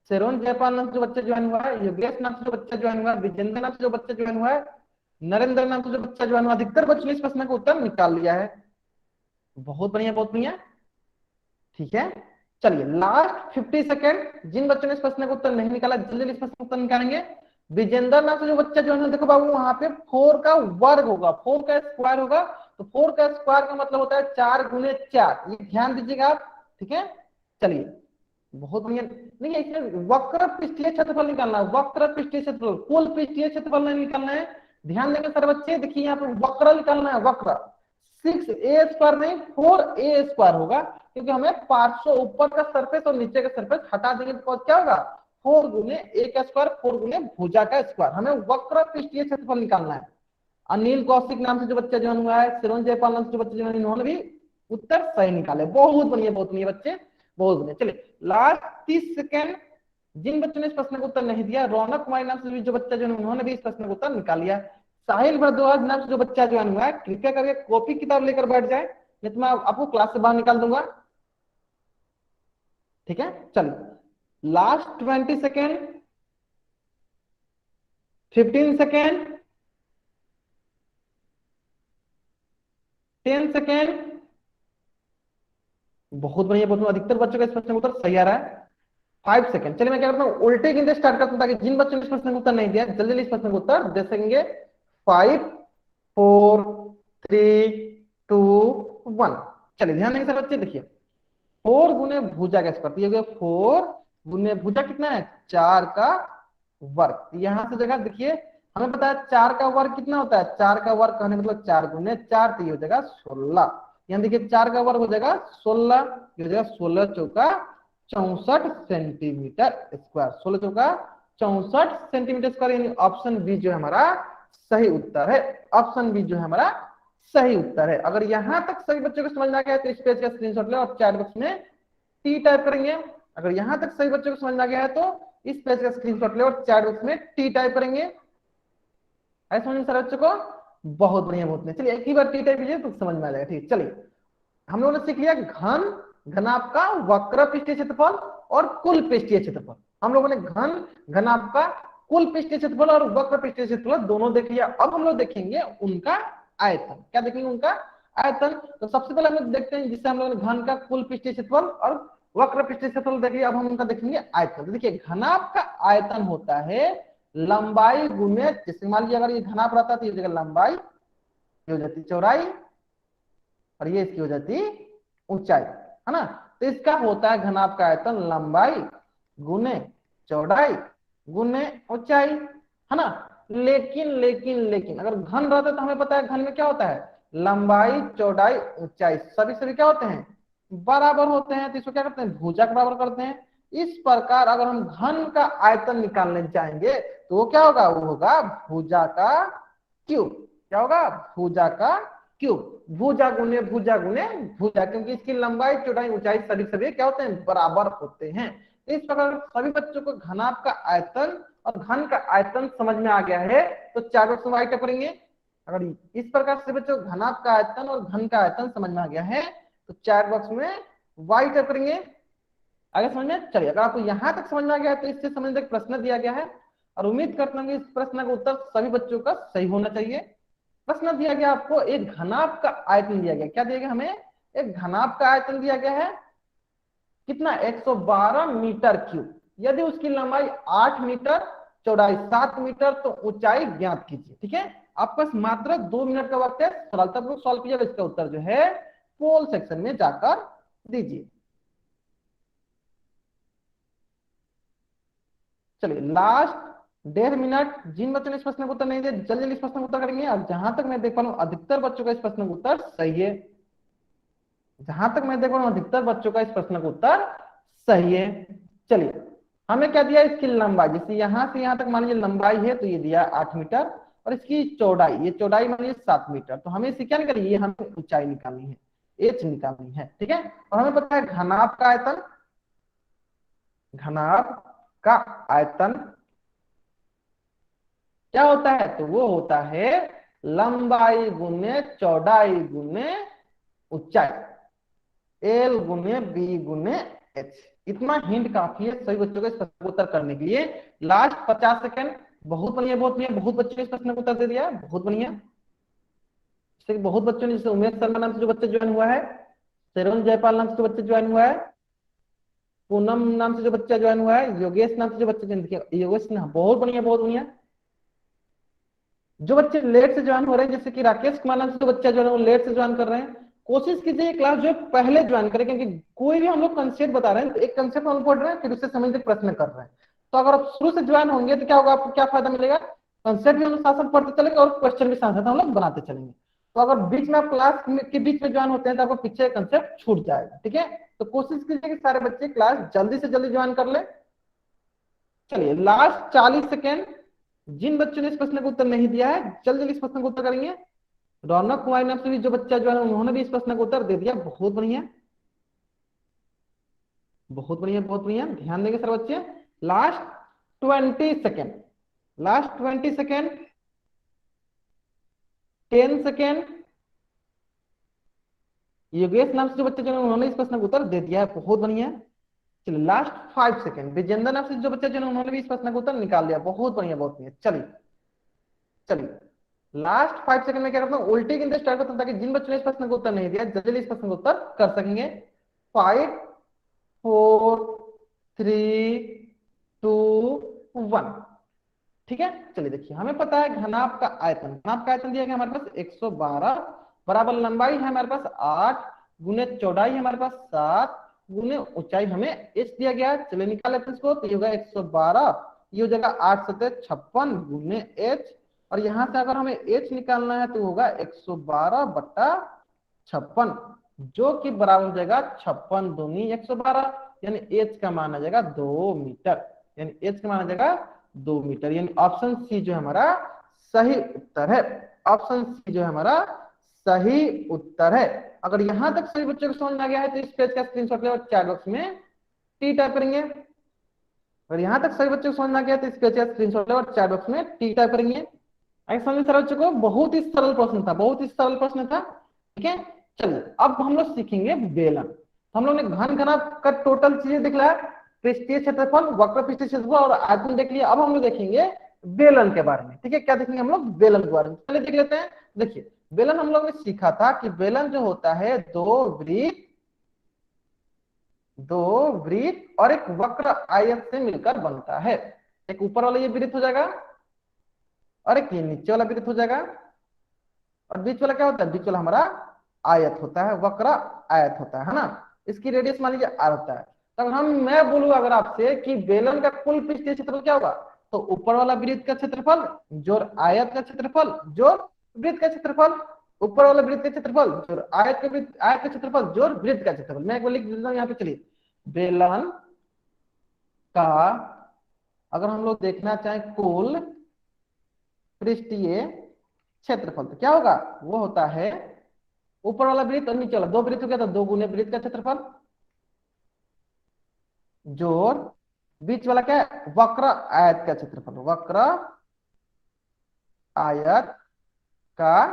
शेरोन जयपाल नाम से जो बच्चा ज्वाइन हुआ है, योगेश नाम से जो बच्चा ज्वाइन हुआ है, विजेंद्र नाम से जो बच्चा ज्वाइन हुआ है, नरेंद्र नाम से जो बच्चा ज्वाइन हुआ, अधिकतर बच्चों ने इस प्रश्न का उत्तर निकाल लिया है। बहुत बढ़िया बहुत बढ़िया। ठीक है, चलिए लास्ट 50 सेकेंड। जिन बच्चों ने इस प्रश्न का उत्तर नहीं निकाला जल्दी इस प्रश्न का उत्तर निकालेंगे। विजेंद्र नाम से जो बच्चा जो है, देखो बाबू वहां पे 4 का वर्ग होगा, 4 का स्क्वायर होगा। तो 4 का स्क्वायर का मतलब होता है 4 गुने 4। ये ध्यान दीजिएगा आप। ठीक है, चलिए बहुत बढ़िया। नहीं, इसमें वक्र पृष्ठीय क्षेत्रफल निकालना है। वक्र पृष्ठीय क्षेत्रफल, कुल पृष्ठीय क्षेत्रफल नहीं निकालना है। ध्यान देंगे सारे बच्चे। देखिए यहाँ पे वक्र निकालना है। वक्र 6a² नहीं 4a² होगा, क्योंकि हमें पार्श्व ऊपर का सरफेस और नीचे का सरफेस हटा देंगे तो क्या होगा? 4 गुने a का स्क्वायर, 4 गुने भुजा का स्क्वायर। हमें वक्र पृष्ठीय क्षेत्रफल निकालना है। अनिल कौशिक नाम से जो बच्चा ज्वाइन हुआ है, शेरोन जयपाल नाम से जो बच्चे ज्वाइन, इन्होंने भी उत्तर सही निकाले। बहुत बढ़िया बहुत बढ़िया बच्चे, बहुत बढ़िया। चलिए लास्ट 30 सेकेंड। जिन बच्चों ने इस प्रश्न का उत्तर नहीं दिया, रौनक कुमारी नाम से जो बच्चा जो उन्होंने भी इस प्रश्न का उत्तर निकाल लिया। साहिल भारद्वाज नाम से जो बच्चा ज्वाइन हुआ है, कृपया करके कॉपी किताब लेकर बैठ जाए, नहीं तो मैं आपको क्लास से बाहर निकाल दूंगा। ठीक है, चलिए लास्ट 20 सेकेंड, 15 सेकेंड, 10 सेकेंड। बहुत बढ़िया बहुत बढ़िया। अधिकतर बच्चों का इस प्रश्न का उत्तर सही आ रहा है। 5 सेकेंड। चलिए मैं क्या करता हूँ, उल्टे गिनते स्टार्ट करता हूँ ताकि जिन बच्चों ने इस प्रश्न का उत्तर नहीं दिया जल्दी जल्दी इस प्रश्न का उत्तर दे सकेंगे। 5 4 3 2 1। चलिए ध्यान देंगे सर बच्चे। देखिए 4 गुने भुजा का स्क्वायर, ये 4 गुने भुजा कितना है? 4 का वर्ग। यहां से जगह देखिए हमें पता है 4 का वर्ग कितना होता है? 4 का वर्ग कहने मतलब 4 गुने 4, तो ये हो जाएगा 16। यहाँ देखिए 4 का वर्ग हो जाएगा 16, ये हो जाएगा 16 चौका 64 सेंटीमीटर स्क्वायर। 16 चौका 64 सेंटीमीटर स्क्वायर, यानी ऑप्शन बी जो है हमारा सही उत्तर है। ऑप्शन बी जो है हमारा सही उत्तर है। अगर यहां तक सभी बच्चों को समझ में आ गया है तो इस पेज का स्क्रीनशॉट ले और चैट बॉक्स में टी टाइप करेंगे। अगर यहां तक सभी बच्चों को समझ में आ गया है तो इस पेज का स्क्रीनशॉट ले और चैट बॉक्स में टी टाइप करेंगे। ऐसे समझ सारे बच्चों को? बहुत बढ़िया बहुत बढ़िया। चलिए एक ही बार टी टाइप कीजिए तो समझ में आ जाएगा। ठीक, चलिए हम लोगों ने सीख लिया घन, घनाभ का वक्र पृष्ठीय क्षेत्रफल और कुल पृष्ठीय क्षेत्रफल। हम लोगों ने घन, घनाभ का कुल पृष्ठीय क्षेत्रफल और वक्र पृष्ठीय क्षेत्रफल दोनों देख लिया। अब हम लोग देखेंगे उनका आयतन। क्या देखेंगे? उनका आयतन। तो सबसे पहले हम लोग देखते हैं जिससे हम लोग घन का कुल पृष्ठीय क्षेत्रफल और वक्र पृष्ठीय क्षेत्रफल देख लिया। अब हम उनका देखेंगे आयतन। तो देखिए घनाभ का आयतन होता है लंबाई गुने, जैसे मान लीजिए अगर ये घनाभ रहता तो ये जगह लंबाई, ये हो जाती चौड़ाई और ये इसकी हो जाती ऊंचाई, है ना। तो इसका होता है घनाभ का आयतन लंबाई गुने चौड़ाई गुने ऊंचाई, है ना। लेकिन लेकिन लेकिन अगर घन रहता तो हमें पता है घन में क्या होता है? लंबाई चौड़ाई ऊंचाई सभी क्या होते हैं? बराबर होते हैं। तो इसको क्या करते हैं? भुजा के बराबर करते हैं। इस प्रकार अगर हम घन का आयतन निकालने जाएंगे तो वो क्या होगा? वो होगा भुजा का क्यूब। क्या होगा? भुजा का क्यूब। भुजा गुने भुजा गुने भुजा, क्योंकि इसकी लंबाई चौड़ाई ऊंचाई सभी क्या होते हैं? बराबर होते हैं। इस प्रकार सभी बच्चों को घनाभ का आयतन और घन का आयतन समझ में आ गया है तो चार बॉक्स में राइट करेंगे। अगर इस प्रकार से बच्चों घनाभ का आयतन और घन का आयतन समझ में आ गया है तो चार बॉक्स में वाइट करेंगे। आगे समझ में? चलिए अगर आपको यहां तक समझ में आ गया है तो इससे संबंधित एक प्रश्न दिया गया है और उम्मीद करता हूँ कि इस प्रश्न का उत्तर सभी बच्चों का सही होना चाहिए। प्रश्न दिया गया आपको, एक घनाभ का आयतन दिया गया। क्या दिया गया हमें? एक घनाभ का आयतन दिया गया है, कितना? 112 मीटर क्यूब। यदि उसकी लंबाई 8 मीटर, चौड़ाई 7 मीटर, तो ऊंचाई ज्ञात कीजिए। ठीक है, आपके पास मात्र 2 मिनट का वक्त है, सरलतापूर्वक सॉल्व कीजिए। इसका उत्तर जो है पोल सेक्शन में जाकर दीजिए। चलिए लास्ट 1.5 मिनट। जिन बच्चों ने इस प्रश्न का उत्तर नहीं दिया, जल्दी जल्दी इस प्रश्न का उत्तर करेंगे। और जहां तक मैं देख पा रहा हूं अधिकतर बच्चों का इस प्रश्न का उत्तर सही है। जहां तक मैं देख पा रहा हूं अधिकतर बच्चों का इस प्रश्न का उत्तर सही है। चलिए, हमें क्या दिया? इसकी लंबाई, जैसे यहां से यहां तक मान लीजिए लंबाई है, तो ये दिया 8 मीटर, और इसकी चौड़ाई, ये चौड़ाई मान लीजिए 7 मीटर। तो हमें इसे क्या निकालनी है? ये हमें ऊंचाई निकालनी है, एच निकालनी है। ठीक है, और हमें पता है घनाभ का आयतन, घनाभ का आयतन क्या होता है? तो वो होता है लंबाई गुने चौड़ाई गुने ऊंचाई, एल गुने बी गुने एच। इतना हिंट काफी है सभी बच्चों को इस प्रश्न को उत्तर करने के लिए। Last 50 second. बहुत बढ़िया, बहुत बढ़िया, बहुत बच्चों ने इस प्रश्न को उत्तर दे दिया, बहुत बढ़िया। जैसे बहुत बच्चों ने, जैसे उमेश शर्मा नाम से जो बच्चा ज्वाइन हुआ है, शेरोन जयपाल नाम से जो बच्चा ज्वाइन हुआ है, पूनम नाम से जो बच्चा ज्वाइन हुआ है, योगेश नाम से जो बच्चा ज्वाइन किया, योगेश ने, बहुत बढ़िया, बहुत बढ़िया। जो बच्चे लेट से ज्वाइन हो रहे हैं, जैसे कि राकेश कुमार नाम से जो बच्चा जो है वो लेट से ज्वाइन कर रहे हैं, कोशिश कीजिए क्लास जो है पहले ज्वाइन करें, क्योंकि कोई भी हम लोग कंसेप्ट बता रहे हैं तो एक कंसेप्ट हम पढ़ रहे हैं, फिर उससे समझ के प्रश्न कर रहे हैं। तो अगर आप शुरू से ज्वाइन होंगे तो क्या होगा? आपको क्या फायदा मिलेगा? कंसेप्ट भी हम लोग साथ साथ पढ़ते चलेंगे और क्वेश्चन भी साथ साथ हम लोग बनाते चलेंगे। तो अगर बीच में आप क्लास के बीच में ज्वाइन होते हैं तो आपको पीछे कंसेप्ट छूट जाएगा। ठीक है, तो कोशिश कीजिए कि सारे बच्चे क्लास जल्दी से जल्दी ज्वाइन कर ले। चलिए लास्ट 40 सेकेंड। जिन बच्चों ने इस प्रश्न का उत्तर नहीं दिया है, जल्दी जल्दी इस प्रश्न का उत्तर करेंगे। रौनक कुमारी नाम से भी जो बच्चा जो है उन्होंने भी इस प्रश्न का उत्तर दे दिया, बहुत बढ़िया, बहुत बढ़िया, बहुत बढ़िया। ध्यान देंगे सर बच्चे। Last 20 second, last 20 second, 10 second. Yogesh नाम से जो बच्चे जो है उन्होंने इस प्रश्न का उत्तर दे दिया है, बहुत बढ़िया। चलिए लास्ट 5 सेकेंड। विजेंद्र नाम से जो बच्चा जो है उन्होंने भी इस प्रश्न का उत्तर निकाल लिया, बहुत बढ़िया, बहुत बढ़िया। चलिए चलिए लास्ट 5 सेकंड में क्या करता हूँ, उल्टी गिनते स्टार्ट करता हूँ, ताकि जिन बच्चों ने इस प्रश्न का उत्तर नहीं दिया जल्दी इस प्रश्न का उत्तर कर सकेंगे। 5 4 3 2 1। ठीक है, चलिए देखिए, हमें पता है घनाभ का आयतन, घनाभ का आयतन दिया गया हमारे पास 112, बराबर लंबाई है हमारे पास 8, गुने चौड़ाई है हमारे पास 7, गुने ऊंचाई हमें h दिया गया है। चलिए निकाल लेते हैं इसको। तो ये होगा 112, ये हो जाएगा 8 7 56 गुने h, और यहां से अगर हमें h निकालना है तो होगा 112 बट्टा 56, जो कि बराबर हो जाएगा 56 दूनी 112, यानी h का मान आ जाएगा 2 मीटर, यानी h का मान आ जाएगा 2 मीटर। यानी ऑप्शन सी जो है हमारा सही उत्तर है, ऑप्शन सी जो है हमारा सही उत्तर है। अगर यहां तक सभी बच्चों को समझ में आ गया है तो इस पेज का स्क्रीनशॉट ले और चैट बॉक्स में टी टाइप करेंगे। अगर यहां तक सभी बच्चों को समझ में आ गया तो इस पेज का स्क्रीनशॉट ले और चैट बॉक्स में टी टाइप करेंगे। आगे समझ सर बच्चों को, बहुत ही सरल प्रश्न था, बहुत ही सरल प्रश्न था। ठीक है, चलिए अब हम लोग सीखेंगे बेलन। हम लोग ने घन घनाभ का टोटल चीजें देख लिया, पृष्ठीय क्षेत्रफल, वक्र पृष्ठीय क्षेत्रफल और आयतन देख लिया। अब हम लोग देखेंगे बेलन के बारे में। ठीक है, क्या देखेंगे हम लोग? बेलन के बारे में पहले देख लेते हैं। देखिए बेलन हम लोग ने सीखा था कि बेलन जो होता है दो वृत्त और एक वक्र आयत से मिलकर बनता है। एक ऊपर वाला ये वृत्त हो जाएगा और एक ये नीचे वाला वृत्त हो जाएगा, और बीच वाला क्या होता है? बीच वाला हमारा आयत होता है, वक्र आयत होता है ना। इसकी रेडियस मान लीजिए r होता है। तो अगर मैं बोलूं अगर आपसे कि बेलन का कुल पृष्ठीय क्षेत्रफल क्या होगा, तो ऊपर वाला वृत्त का क्षेत्रफल जोड़ आयत का क्षेत्रफल जोड़ वृत्त का क्षेत्रफल, ऊपर वाला वृत्त का क्षेत्रफल जोड़ आयत का क्षेत्रफल जोड़ वृत्त का क्षेत्रफल। मैं एक बार लिख देता हूं यहाँ पे। चलिए बेलन का अगर हम लोग देखना चाहें कुल पृष्ठीय क्षेत्रफल तो क्या होगा? वो होता है ऊपर वाला वृत्त और नीचे वाला, दो वृत्त हो गया तो 2 गुने वृत्त का क्षेत्रफल जोड़ बीच वाला क्या है? वक्र आयत का क्षेत्रफल, वक्र आयत का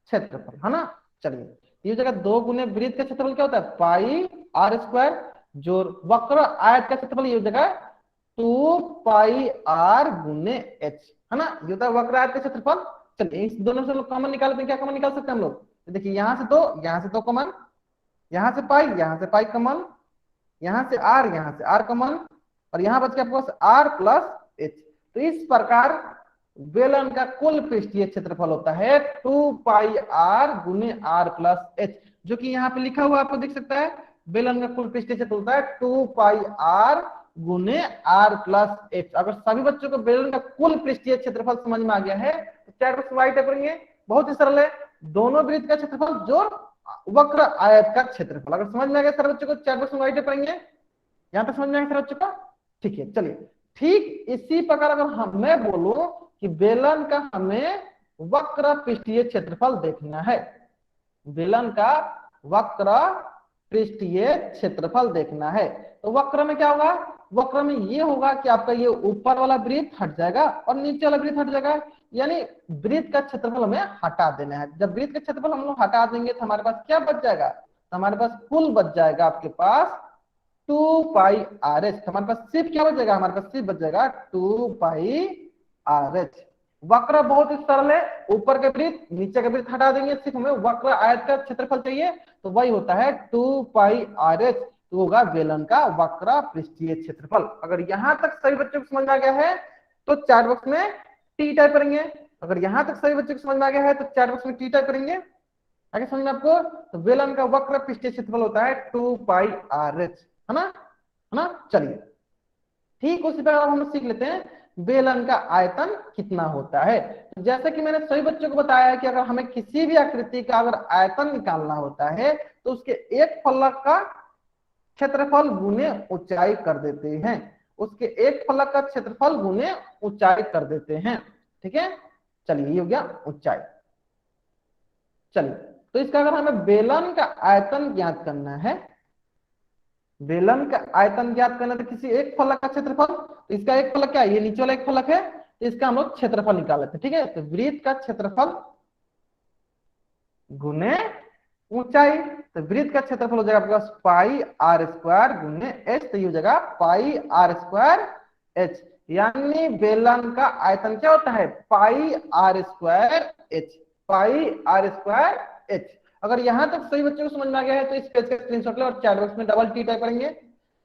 क्षेत्रफल, है ना। चलिए ये जगह 2 गुने वृत्त का क्षेत्रफल क्या होता है? पाई r स्क्वायर जोड़ वक्र आयत का क्षेत्रफल, ये जगह 2πr गुने h, है ना, ये होता है वक्र आयत का क्षेत्रफल। चलिए इस दोनों से लोग कॉमन निकालते हैं, क्या कॉमन निकाल सकते हैं हम लोग? तो देखिए यहाँ से दो, यहाँ से दो कॉमन, यहाँ से पाई कॉमन, यहाँ से आर कॉमन, और यहाँ बच गया आपके पास आर प्लस एच। तो इस प्रकार बेलन का कुल पृष्ठीय क्षेत्रफल होता है 2πr गुने आर प्लस एच, जो कि यहाँ पे लिखा हुआ आपको दिख सकता है। बेलन का कुल पृष्ठीय क्षेत्र होता है 2πr गुने आर प्लस एच। अगर सभी बच्चों को बेलन का कुल पृष्ठीय क्षेत्रफल समझ में आ गया है तो चैट बॉक्स में टाइप करेंगे। बहुत ही सरल है, दोनों वृत्त का क्षेत्रफल जोड़ वक्र आयत का क्षेत्रफल। अगर समझ में आ गया सारे बच्चों को चैट बॉक्स में टाइप करेंगे। यहाँ तक समझ में आ गया सारे बच्चों का? ठीक है, चलिए ठीक इसी प्रकार अगर मैं बोलूं कि बेलन का हमें वक्र पृष्ठीय क्षेत्रफल देखना है, बेलन का वक्र पृष्ठीय क्षेत्रफल देखना है, तो वक्र में क्या होगा? वक्र में ये होगा कि आपका ये ऊपर वाला वृत्त हट जाएगा और नीचे वाला वृत्त हट जाएगा, यानी वृत्त का क्षेत्रफल हमें हटा देना है। जब वृत्त का क्षेत्रफल हम लोग हटा देंगे तो हमारे पास क्या बच जाएगा? तो हमारे पास कुल बच जाएगा आपके पास 2πr h। हमारे पास सिर्फ क्या बच जाएगा? हमारे पास सिर्फ बच जाएगा 2πr h। वक्र बहुत ही सरल है, ऊपर के वृत्त नीचे के वृत्त हटा देंगे, सिर्फ हमें वक्र आयत का क्षेत्रफल चाहिए, तो वही होता है 2πr h। तो होगा बेलन का वक्र पृष्ठीय क्षेत्रफल। अगर यहां तक सभी बच्चों को समझ में आ गया है तो चैट बॉक्स में टी टाइप करेंगे। अगर यहां तक सभी बच्चों को समझ में आ गया है तो चैट बॉक्स में टी टाइप करेंगे। आगे समझ में आपको? तो बेलन का वक्र पृष्ठीय क्षेत्रफल होता है 2πr h, है ना, है ना। चलिए ठीक उसी प्रकार हम सीख लेते हैं बेलन का आयतन कितना होता है। तो जैसे कि मैंने सभी बच्चों को बताया है कि अगर हमें किसी भी आकृति का अगर आयतन निकालना होता है तो उसके एक फलक का क्षेत्रफल गुने ऊंचाई कर देते हैं, उसके एक फलक का क्षेत्रफल गुने ऊंचाई कर देते हैं। ठीक है, चलिए ये हो गया ऊंचाई। चलिए तो इसका अगर हमें बेलन का आयतन ज्ञात करना है, बेलन का आयतन ज्ञात करना तो किसी एक फलक का क्षेत्रफल, तो इसका एक फलक क्या है? ये नीचे वाला एक फलक है, तो इसका हम लोग क्षेत्रफल निकाल लेते हैं। ठीक है, तो वृत्त का क्षेत्रफल गुने ऊंचाई, तो वृत्त का क्षेत्रफल हो जाएगा आपके पास पाई आर स्क्वायर गुने एच, तो ये हो जाएगा पाई आर स्क्वायर एच। यानी बेलन का आयतन क्या होता है? Pi r square h, pi r square h. अगर यहां तक सही बच्चों को समझ में आ गया है तो इस पेज का स्क्रीनशॉट ले और चैट बॉक्स में डबल टी टाइप करेंगे।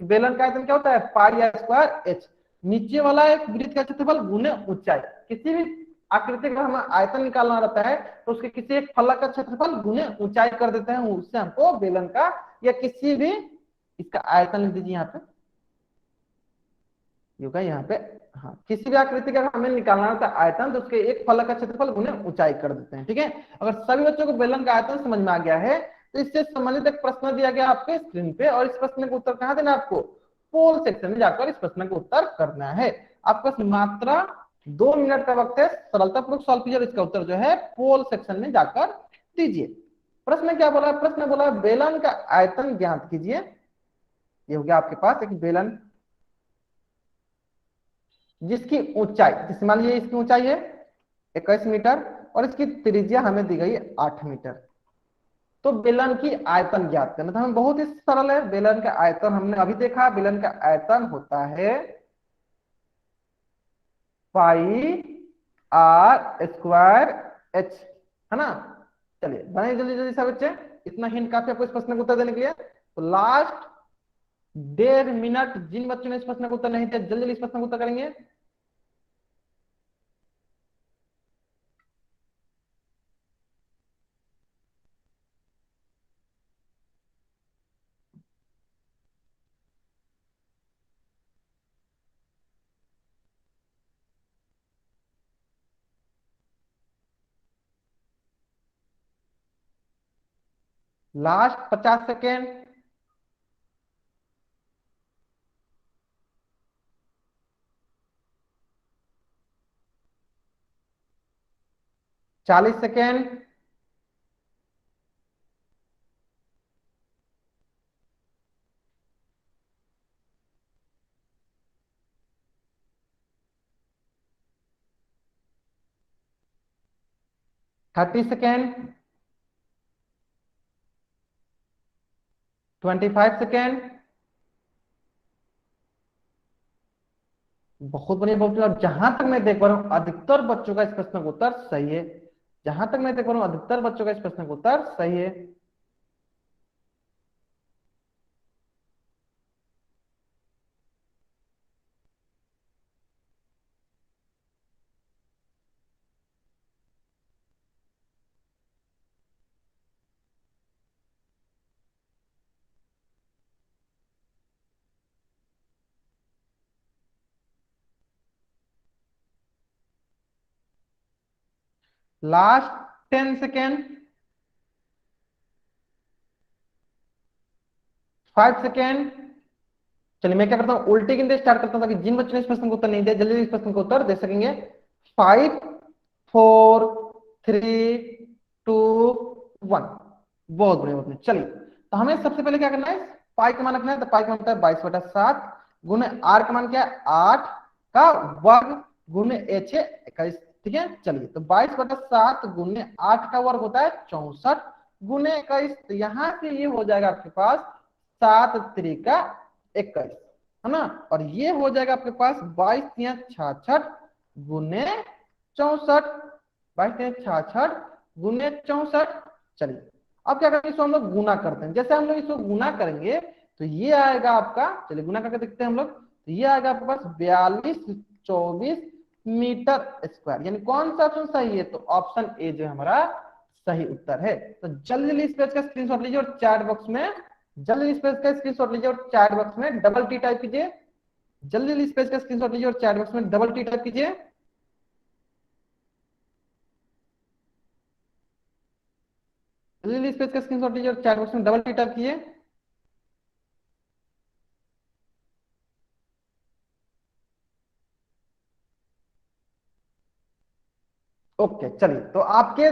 बेलन का आयतन क्या होता है? Pi r square H. नीचे वाला एक वृत्त का क्षेत्रफल गुने ऊंचाई। किसी भी आकृति का हमें आयतन निकालना रहता है तो उसके किसी एक फलक का क्षेत्रफल गुने ऊंचाई कर देते हैं, उससे हमको बेलन का या किसी भी इसका आयतन लिख दीजिए यहाँ पे, योगा यहाँ पे। हाँ, किसी भी आकृति का हमें निकालना होता है आयतन तो उसके एक फलक का क्षेत्रफल गुने ऊंचाई कर देते हैं। ठीक है, अगर सभी बच्चों को बेलन का आयतन समझ में आ गया है तो इससे संबंधित एक प्रश्न दिया गया आपके स्क्रीन पे, और इस प्रश्न का उत्तर कहाँ देना है आपको? पोल सेक्शन में जाकर इस प्रश्न का उत्तर करना है। आपका मात्रा 2 मिनट का वक्त है, सरलतापूर्वक सॉल्व कीजिए, इसका उत्तर जो है पोल सेक्शन में जाकर दीजिए। प्रश्न क्या बोला? प्रश्न बोला बेलन का आयतन ज्ञात कीजिए। ये हो गया आपके पास एक बेलन जिसकी ऊंचाई, जैसे मान लीजिए इसकी ऊंचाई है 21 मीटर और इसकी त्रिज्या हमें दी गई 8 मीटर। तो बेलन की आयतन ज्ञात करना था हमें, बहुत ही सरल है। बेलन का आयतन हमने अभी देखा, बेलन का आयतन होता है पाई आर स्क्वायर एच, है ना। चलिए बने जल्दी जल्दी सब बच्चे, इतना हिंट काफी आपको इस प्रश्न का उत्तर देने के लिए। तो लास्ट 1.5 मिनट जिन बच्चों ने इस प्रश्न का उत्तर नहीं दिया जल्दी जल्दी इस प्रश्न का उत्तर करेंगे। Last 50 second. चालीस सेकेंड। 30 सेकेंड। 25 सेकेंड। बहुत बढ़िया, बहुत बढ़िया। और जहां तक मैं देख पा रहा हूँ अधिकतर बच्चों का इस प्रश्न का उत्तर सही है। जहां तक मैं देख पा रहा हूँ अधिकतर बच्चों का इस प्रश्न का उत्तर सही है। Last 10 second, 5 second. चलिए मैं क्या करता हूँ, उल्टे गिनते स्टार्ट करता हूँ ताकि जिन बच्चों ने इस प्रश्न को उत्तर नहीं दिया जल्दी इस प्रश्न को उत्तर दे सकेंगे। 5, 4, 3, 2, 1। बहुत बढ़िया, बहुत बढ़िया। चलिए तो हमें सबसे पहले क्या करना है, पाई का मान रखना है। तो पाई का मान होता है 22/7 गुने आर का मान क्या है 8 का वर्ग गुने एच है 21। ठीक है, चलिए तो 22/7 गुने 8 का वर्ग होता है 64 गुने 21। तो यहां से ये हो जाएगा आपके पास 7×3 = 21, है ना। और ये हो जाएगा आपके पास 22×3 = 66 गुने 64। 22×3 = 66 गुने 64। चलिए अब क्या करेंगे, इसको हम लोग गुना करते हैं। जैसे हम लोग इसको गुना करेंगे तो ये आएगा आपका, चलिए गुना करके देखते हैं हम लोग। तो ये आएगा आपके पास 4224 मीटर स्क्वायर। यानी कौन सा ऑप्शन सही है, तो ऑप्शन ए जो हमारा सही उत्तर है। तो जल्दी जल्दी इस पेज का स्क्रीनशॉट लीजिए और चैट बॉक्स में, जल्दी इस पेज का स्क्रीनशॉट लीजिए और चैट बॉक्स में डबल टी टाइप कीजिए। जल्दी जल्दी इस पेज का स्क्रीनशॉट लीजिए और चैट बॉक्स में डबल टी टाइप कीजिए। जल्दी जल्दी इस पेज का स्क्रीनशॉट लीजिए और चैट बॉक्स में डबल टी टाइप कीजिए। ओके, चलिए तो आपके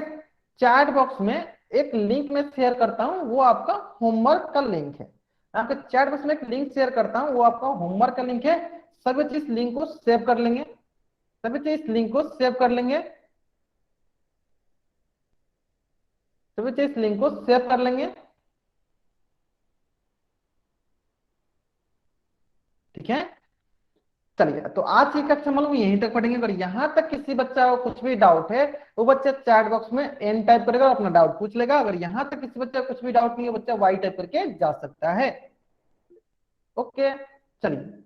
चैट बॉक्स में एक लिंक में शेयर करता हूं, वो आपका होमवर्क का लिंक है। आपके चैट बॉक्स में एक लिंक शेयर करता हूं, वो आपका होमवर्क का लिंक है। सभी चीज लिंक को सेव कर लेंगे, सभी चीज लिंक को सेव कर लेंगे, सभी चीज लिंक को सेव कर लेंगे। ठीक है, चलिए तो आज की कक्षा हम लोग यहीं तक पढ़ेंगे। अगर यहाँ तक किसी बच्चा को कुछ भी डाउट है, वो बच्चा चैट बॉक्स में एन टाइप करेगा और अपना डाउट पूछ लेगा। अगर यहाँ तक किसी बच्चा को कुछ भी डाउट नहीं है, बच्चा वाई टाइप करके जा सकता है। ओके, चलिए।